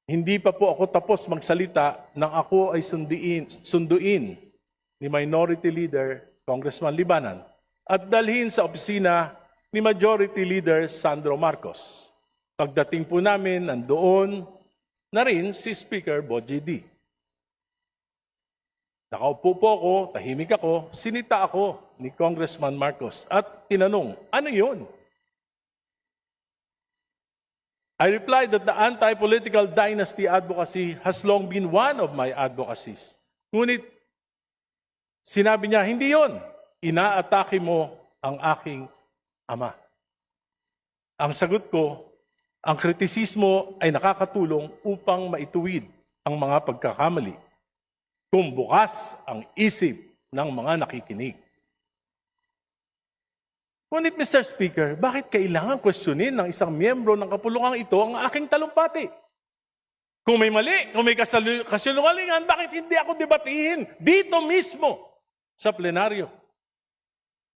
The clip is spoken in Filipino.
Hindi pa po ako tapos magsalita nang ako ay sunduin ni Minority Leader Congressman Libanan at dalhin sa opisina ni Majority Leader Sandro Marcos. Pagdating po namin, nandoon na rin si Speaker Bogie D. Nakaupo po ako, tahimik ako, sinita ako ni Congressman Marcos at tinanong, ano yun? I replied that the anti-political dynasty advocacy has long been one of my advocacies. Ngunit sinabi niya, hindi yon. Inaatake mo ang aking ama. Ang sagot ko, ang kritisismo ay nakakatulong upang maituwid ang mga pagkakamali kung bukas ang isip ng mga nakikinig. Ngunit Mr. Speaker, bakit kailangan questionin ng isang miyembro ng kapulungang ito ang aking talumpati? Kung may mali, kung may kasinungalingan, bakit hindi ako debatihin dito mismo sa plenaryo?